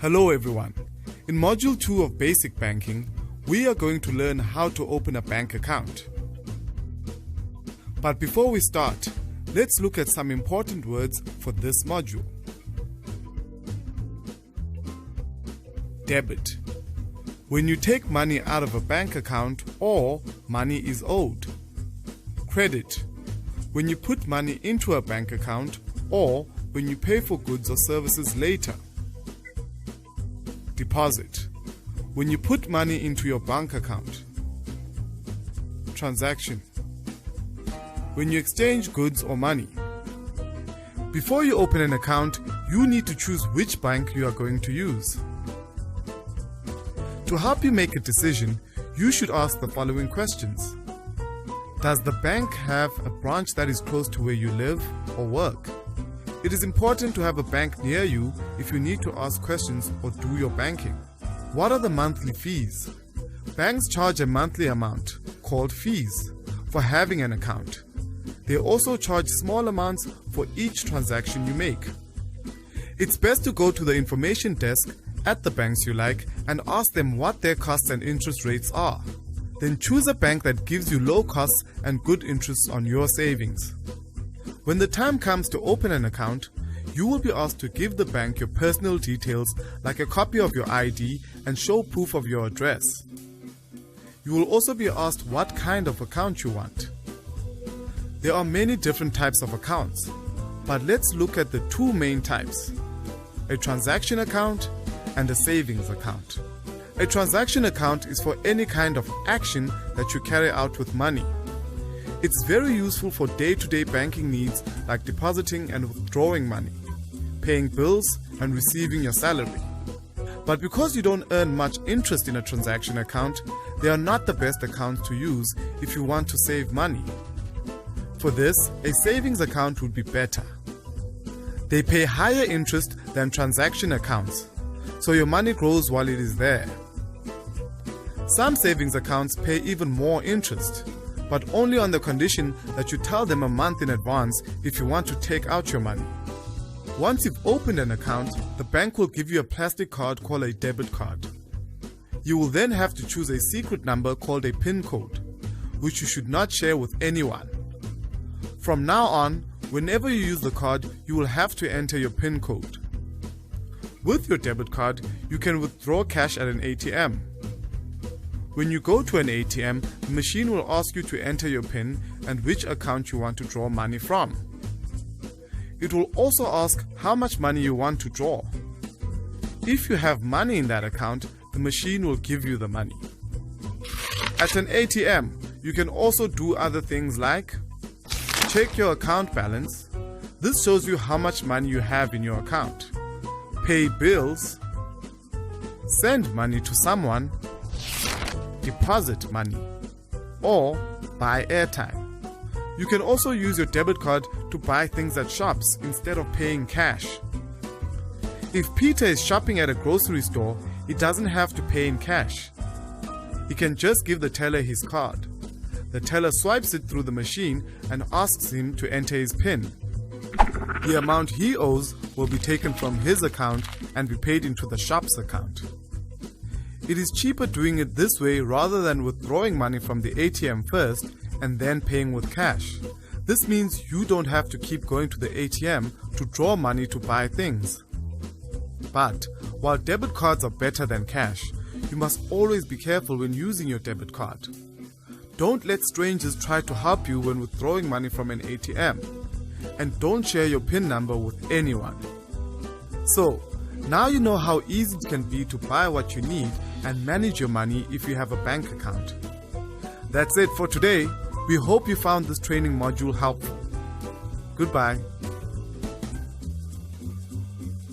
Hello everyone. In Module 2 of Basic Banking, we are going to learn how to open a bank account. But before we start, let's look at some important words for this module. Debit. When you take money out of a bank account or money is owed. Credit. When you put money into a bank account or when you pay for goods or services later. Deposit. When you put money into your bank account. Transaction. When you exchange goods or money. Before you open an account, you need to choose which bank you are going to use. To help you make a decision, you should ask the following questions. Does the bank have a branch that is close to where you live or work? It is important to have a bank near you if you need to ask questions or do your banking. What are the monthly fees? Banks charge a monthly amount, called fees, for having an account. They also charge small amounts for each transaction you make. It's best to go to the information desk at the banks you like and ask them what their costs and interest rates are. Then choose a bank that gives you low costs and good interest on your savings. When the time comes to open an account, you will be asked to give the bank your personal details like a copy of your ID and show proof of your address. You will also be asked what kind of account you want. There are many different types of accounts, but let's look at the two main types: a transaction account and a savings account. A transaction account is for any kind of action that you carry out with money. It's very useful for day-to-day banking needs like depositing and withdrawing money, paying bills and receiving your salary. But because you don't earn much interest in a transaction account, they are not the best accounts to use if you want to save money. For this, a savings account would be better. They pay higher interest than transaction accounts, so your money grows while it is there. Some savings accounts pay even more interest, but only on the condition that you tell them a month in advance if you want to take out your money. Once you've opened an account, the bank will give you a plastic card called a debit card. You will then have to choose a secret number called a PIN code, which you should not share with anyone. From now on, whenever you use the card, you will have to enter your PIN code. With your debit card, you can withdraw cash at an ATM. When you go to an ATM, the machine will ask you to enter your PIN and which account you want to draw money from. It will also ask how much money you want to draw. If you have money in that account, the machine will give you the money. At an ATM, you can also do other things like check your account balance. This shows you how much money you have in your account. Pay bills, send money to someone, deposit money, or buy airtime. You can also use your debit card to buy things at shops instead of paying cash. If Peter is shopping at a grocery store, he doesn't have to pay in cash. He can just give the teller his card. The teller swipes it through the machine and asks him to enter his PIN. The amount he owes will be taken from his account and be paid into the shop's account. It is cheaper doing it this way rather than withdrawing money from the ATM first and then paying with cash. This means you don't have to keep going to the ATM to draw money to buy things. But while debit cards are better than cash, you must always be careful when using your debit card. Don't let strangers try to help you when withdrawing money from an ATM. And don't share your PIN number with anyone. So, now you know how easy it can be to buy what you need and manage your money if you have a bank account. That's it for today. We hope you found this training module helpful. Goodbye.